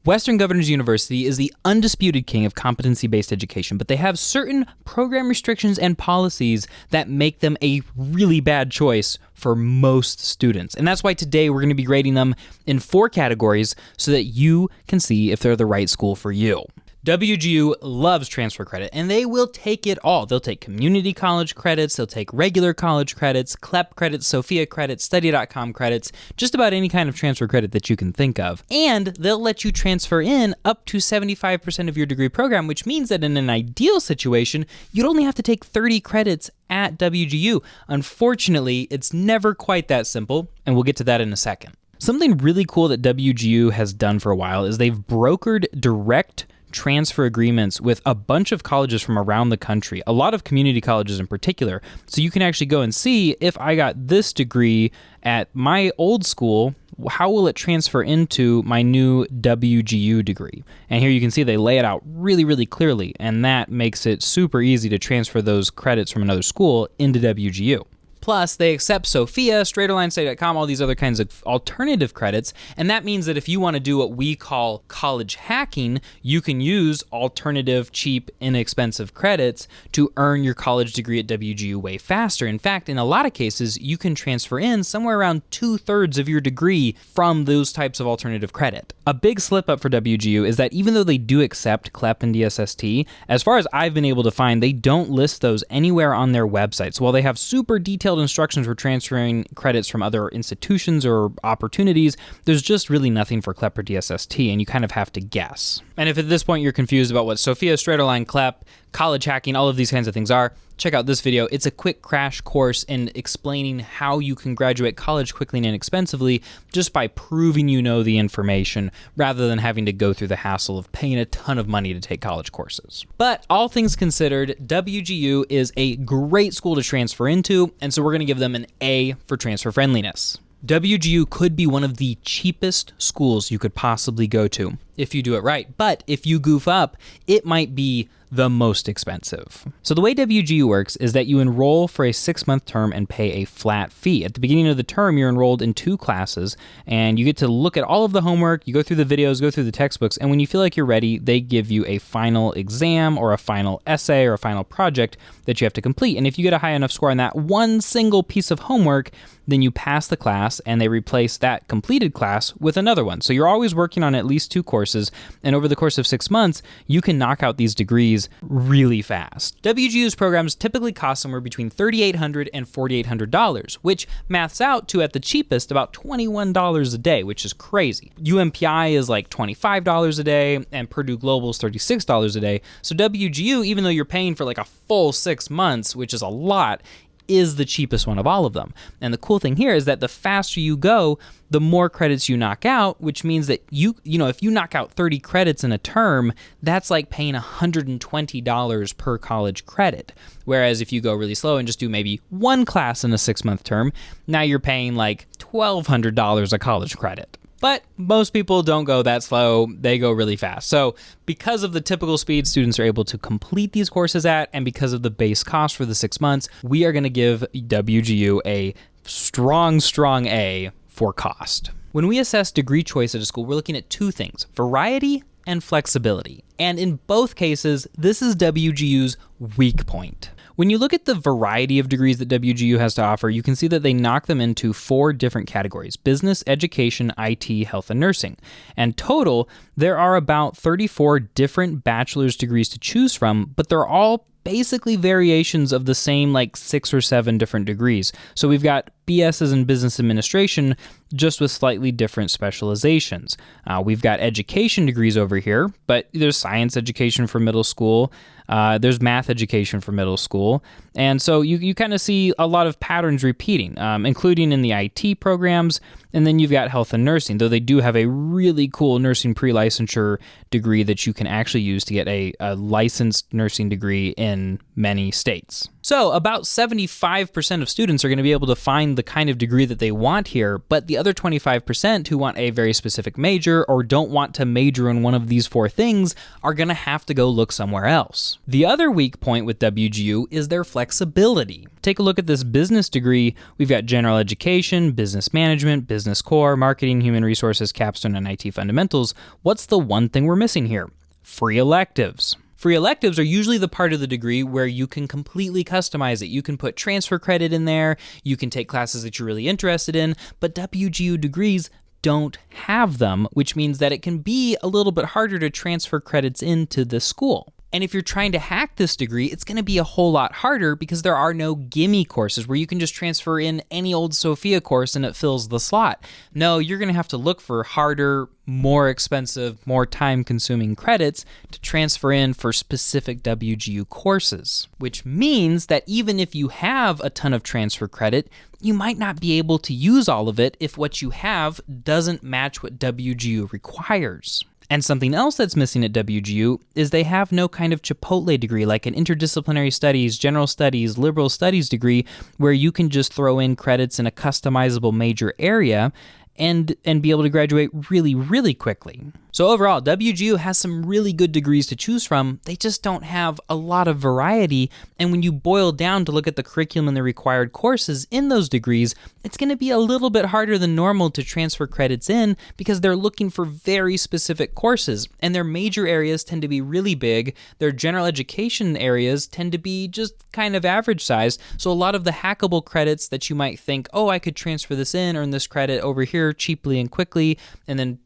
Western Governors University is the undisputed king of competency-based education, but they have certain program restrictions and policies that make them a really bad choice for most students. And that's why today we're going to be grading them in 4 categories so that you can see if they're the right school for you. WGU loves transfer credit, and they will take it all. They'll take community college credits, they'll take regular college credits, CLEP credits, Sophia credits, Study.com credits, just about any kind of transfer credit that you can think of. And they'll let you transfer in up to 75% of your degree program, which means that in an ideal situation, you'd only have to take 30 credits at WGU. Unfortunately, it's never quite that simple, and we'll get to that in a second. Something really cool that WGU has done for a while is they've brokered direct transfer agreements with a bunch of colleges from around the country, a lot of community colleges in particular. So you can actually go and see, if I got this degree at my old school, how will it transfer into my new WGU degree? And here you can see they lay it out really, really clearly, and that makes it super easy to transfer those credits from another school into WGU. Plus, they accept Sophia, Study.com, all these other kinds of alternative credits, and that means that if you want to do what we call college hacking, you can use alternative, cheap, inexpensive credits to earn your college degree at WGU way faster. In fact, in a lot of cases, you can transfer in somewhere around 2/3 of your degree from those types of alternative credit. A big slip up for WGU is that even though they do accept CLEP and DSST, as far as I've been able to find, they don't list those anywhere on their website. So while they have super detailed instructions for transferring credits from other institutions or opportunities, there's just really nothing for CLEP or DSST, and you kind of have to guess. And if at this point you're confused about what Sophia, Straight-Line, CLEP, college hacking, all of these kinds of things are, check out this video. It's a quick crash course in explaining how you can graduate college quickly and inexpensively just by proving you know the information rather than having to go through the hassle of paying a ton of money to take college courses. But all things considered, WGU is a great school to transfer into, and so we're going to give them an A for transfer friendliness. WGU could be one of the cheapest schools you could possibly go to if you do it right, but if you goof up, it might be the most expensive. So the way WGU works is that you enroll for a 6-month term and pay a flat fee. At the beginning of the term, you're enrolled in 2 classes, and you get to look at all of the homework, you go through the videos, go through the textbooks, and when you feel like you're ready, they give you a final exam or a final essay or a final project that you have to complete. And if you get a high enough score on that one single piece of homework, then you pass the class and they replace that completed class with another one. So you're always working on at least 2 courses, and over the course of 6 months, you can knock out these degrees really fast. WGU's programs typically cost somewhere between $3,800 and $4,800, which maths out to, at the cheapest, about $21 a day, which is crazy. UMPI is like $25 a day, and Purdue Global is $36 a day. So WGU, even though you're paying for like a full 6 months, which is a lot, is the cheapest one of all of them. And the cool thing here is that the faster you go, the more credits you knock out, which means that you know, if you knock out 30 credits in a term, that's like paying $120 per college credit. Whereas if you go really slow and just do maybe 1 class in a 6-month term, now you're paying like $1,200 a college credit. But most people don't go that slow, they go really fast. So because of the typical speed students are able to complete these courses at, and because of the base cost for the 6 months, we are going to give WGU a strong A for cost. When we assess degree choice at a school, we're looking at 2 things: variety and flexibility. And in both cases, this is WGU's weak point. When you look at the variety of degrees that WGU has to offer, you can see that they knock them into 4 different categories: business, education, IT, health, and nursing. And total, there are about 34 different bachelor's degrees to choose from, but they're all basically variations of the same like 6 or 7 different degrees. So we've got BS's in business administration, just with slightly different specializations. We've got education degrees over here, but there's science education for middle school. There's math education for middle school. And so you kind of see a lot of patterns repeating, including in the IT programs. And then you've got health and nursing, though they do have a really cool nursing pre-licensure degree that you can actually use to get a licensed nursing degree in in many states. So about 75% of students are going to be able to find the kind of degree that they want here, but the other 25% who want a very specific major or don't want to major in one of these 4 things are going to have to go look somewhere else. The other weak point with WGU is their flexibility. Take a look at this business degree. We've got general education, business management, business core, marketing, human resources, capstone, and IT fundamentals. What's the one thing we're missing here? Free electives. Free electives are usually the part of the degree where you can completely customize it. You can put transfer credit in there, you can take classes that you're really interested in, but WGU degrees don't have them, which means that it can be a little bit harder to transfer credits into the school. And if you're trying to hack this degree, it's going to be a whole lot harder because there are no gimme courses where you can just transfer in any old Sophia course and it fills the slot. No, you're going to have to look for harder, more expensive, more time-consuming credits to transfer in for specific WGU courses, which means that even if you have a ton of transfer credit, you might not be able to use all of it if what you have doesn't match what WGU requires. And something else that's missing at WGU is they have no kind of Chipotle degree, like an interdisciplinary studies, general studies, liberal studies degree, where you can just throw in credits in a customizable major area and be able to graduate really, really quickly. So overall, WGU has some really good degrees to choose from. They just don't have a lot of variety. And when you boil down to look at the curriculum and the required courses in those degrees, it's going to be a little bit harder than normal to transfer credits in because they're looking for very specific courses. And their major areas tend to be really big. Their general education areas tend to be just kind of average size. So a lot of the hackable credits that you might think, oh, I could transfer this in, earn this credit over here cheaply and quickly, and then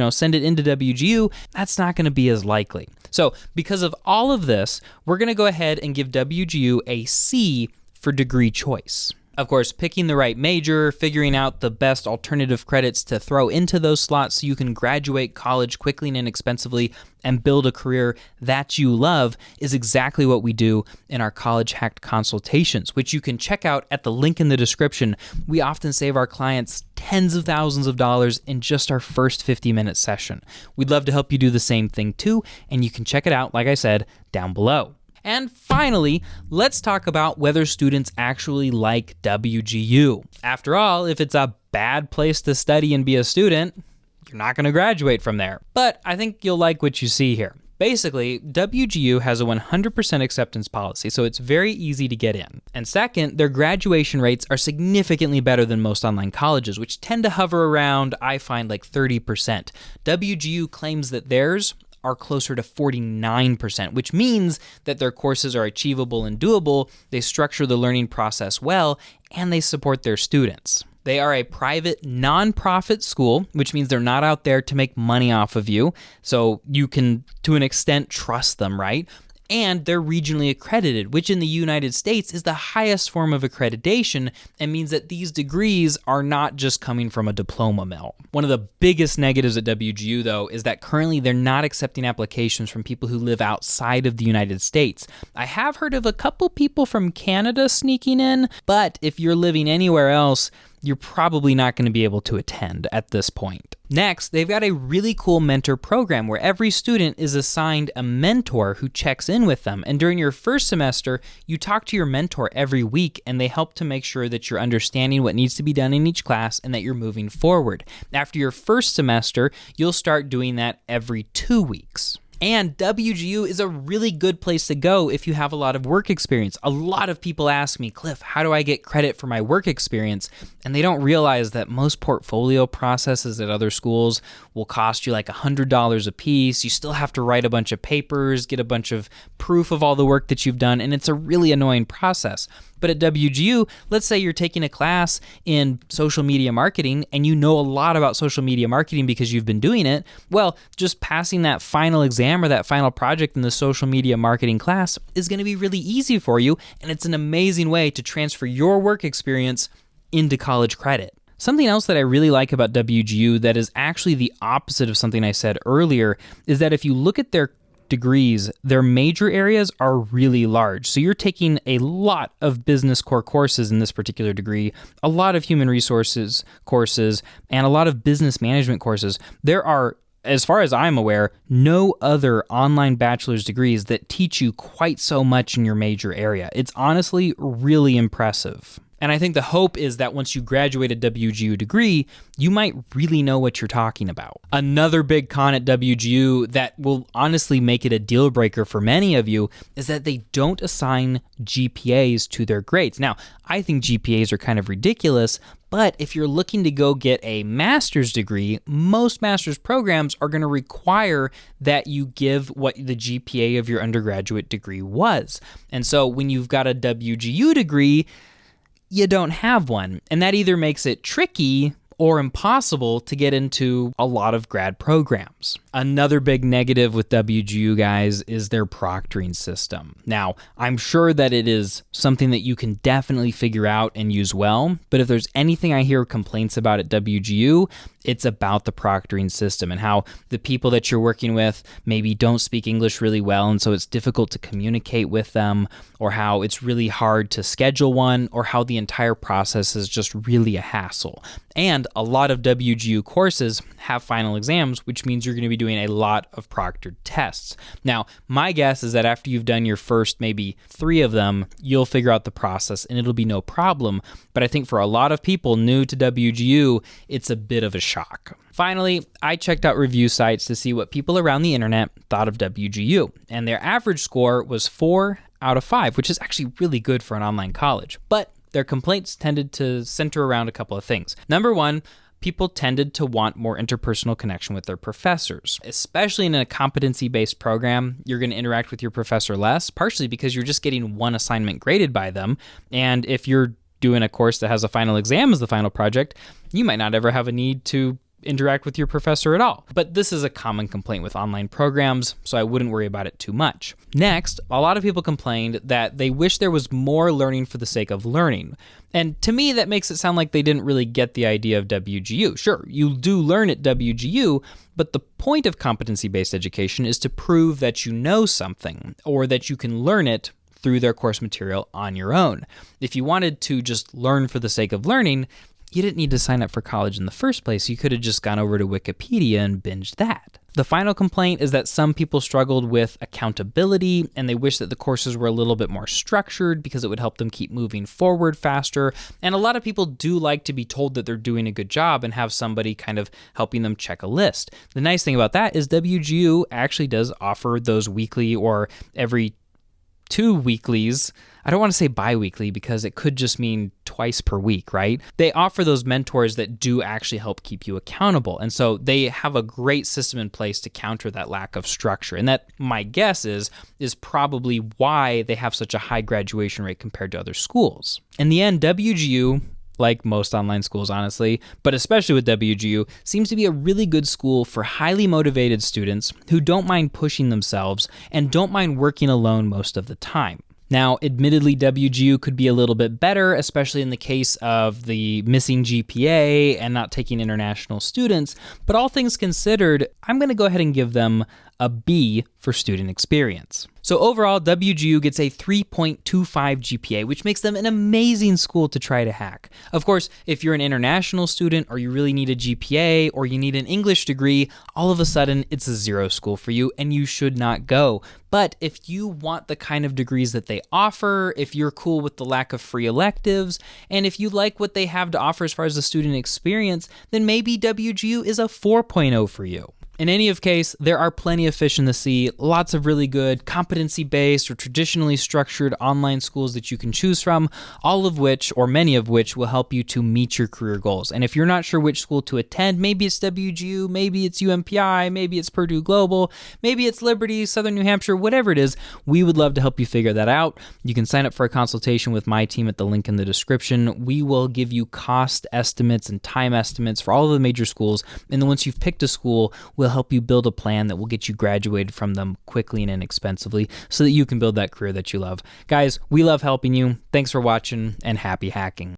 send it into WGU, that's not going to be as likely. So because of all of this, we're going to go ahead and give WGU a C for degree choice. Of course, picking the right major, figuring out the best alternative credits to throw into those slots so you can graduate college quickly and inexpensively and build a career that you love is exactly what we do in our College Hacked consultations, which you can check out at the link in the description. We often save our clients tens of thousands of dollars in just our first 50-minute session. We'd love to help you do the same thing too, and you can check it out, like I said, down below. And finally, let's talk about whether students actually like WGU. After all, if it's a bad place to study and be a student, you're not going to graduate from there. But I think you'll like what you see here. Basically, WGU has a 100% acceptance policy, so it's very easy to get in. And second, their graduation rates are significantly better than most online colleges, which tend to hover around, I find, like 30%. WGU claims that theirs are closer to 49%, which means that their courses are achievable and doable, they structure the learning process well, and they support their students. They are a private, nonprofit school, which means they're not out there to make money off of you, so you can, to an extent, trust them, right? And they're regionally accredited, which in the United States is the highest form of accreditation and means that these degrees are not just coming from a diploma mill. One of the biggest negatives at WGU, though, is that currently they're not accepting applications from people who live outside of the United States. I have heard of a couple people from Canada sneaking in, but if you're living anywhere else, you're probably not going to be able to attend at this point. Next, they've got a really cool mentor program where every student is assigned a mentor who checks in with them. And during your first semester, you talk to your mentor every week and they help to make sure that you're understanding what needs to be done in each class and that you're moving forward. After your first semester, you'll start doing that every 2 weeks. And WGU is a really good place to go if you have a lot of work experience. A lot of people ask me, Cliff, how do I get credit for my work experience? And they don't realize that most portfolio processes at other schools will cost you like $100 a piece. You still have to write a bunch of papers, get a bunch of proof of all the work that you've done, and it's a really annoying process. But at WGU, let's say you're taking a class in social media marketing and you know a lot about social media marketing because you've been doing it. Well, just passing that final exam or that final project in the social media marketing class is going to be really easy for you, and it's an amazing way to transfer your work experience into college credit. Something else that I really like about WGU that is actually the opposite of something I said earlier is that if you look at their degrees, their major areas are really large. So you're taking a lot of business core courses in this particular degree, a lot of human resources courses, and a lot of business management courses. There are as far as I'm aware, no other online bachelor's degrees that teach you quite so much in your major area. It's honestly really impressive. And I think the hope is that once you graduate a WGU degree, you might really know what you're talking about. Another big con at WGU that will honestly make it a deal breaker for many of you is that they don't assign GPAs to their grades. Now, I think GPAs are kind of ridiculous, but if you're looking to go get a master's degree, most master's programs are going to require that you give what the GPA of your undergraduate degree was. And so when you've got a WGU degree, you don't have one. And that either makes it tricky or impossible to get into a lot of grad programs. Another big negative with WGU, guys, is their proctoring system. Now, I'm sure that it is something that you can definitely figure out and use well, but if there's anything I hear complaints about at WGU, it's about the proctoring system and how the people that you're working with maybe don't speak English really well, and so it's difficult to communicate with them, or how it's really hard to schedule one, or how the entire process is just really a hassle. And a lot of WGU courses have final exams, which means you're going to be doing a lot of proctored tests. Now, my guess is that after you've done your first maybe 3 of them, you'll figure out the process and it'll be no problem. But I think for a lot of people new to WGU, it's a bit of a shock. Finally, I checked out review sites to see what people around the internet thought of WGU, and their average score was 4 out of 5, which is actually really good for an online college. But their complaints tended to center around a couple of things. Number one, people tended to want more interpersonal connection with their professors. Especially in a competency-based program, you're going to interact with your professor less, partially because you're just getting one assignment graded by them. And if you're doing a course that has a final exam as the final project, you might not ever have a need to interact with your professor at all. But this is a common complaint with online programs, so I wouldn't worry about it too much. Next, a lot of people complained that they wish there was more learning for the sake of learning. And to me, that makes it sound like they didn't really get the idea of WGU. Sure, you do learn at WGU, but the point of competency-based education is to prove that you know something, or that you can learn it through their course material on your own. If you wanted to just learn for the sake of learning, you didn't need to sign up for college in the first place. You could have just gone over to Wikipedia and binged that. The final complaint is that some people struggled with accountability, and they wish that the courses were a little bit more structured because it would help them keep moving forward faster. And a lot of people do like to be told that they're doing a good job and have somebody kind of helping them check a list. The nice thing about that is WGU actually does offer those weekly or every 2 weeklies. I don't want to say bi-weekly because it could just mean twice per week, right? They offer those mentors that do actually help keep you accountable. And so they have a great system in place to counter that lack of structure. And that, my guess is probably why they have such a high graduation rate compared to other schools. In the end, WGU, like most online schools, honestly, but especially with WGU, seems to be a really good school for highly motivated students who don't mind pushing themselves and don't mind working alone most of the time. Now, admittedly, WGU could be a little bit better, especially in the case of the missing GPA and not taking international students, but all things considered, I'm going to go ahead and give them a B for student experience. So overall, WGU gets a 3.25 GPA, which makes them an amazing school to try to hack. Of course, if you're an international student or you really need a GPA or you need an English degree, all of a sudden it's a 0 school for you and you should not go. But if you want the kind of degrees that they offer, if you're cool with the lack of free electives, and if you like what they have to offer as far as the student experience, then maybe WGU is a 4.0 for you. In any case, there are plenty of fish in the sea, lots of really good competency-based or traditionally structured online schools that you can choose from, all of which, or many of which, will help you to meet your career goals. And if you're not sure which school to attend, maybe it's WGU, maybe it's UMPI, maybe it's Purdue Global, maybe it's Liberty, Southern New Hampshire, whatever it is, we would love to help you figure that out. You can sign up for a consultation with my team at the link in the description. We will give you cost estimates and time estimates for all of the major schools, and then once you've picked a school, we'll help you build a plan that will get you graduated from them quickly and inexpensively so that you can build that career that you love. Guys, we love helping you. Thanks for watching, and happy hacking.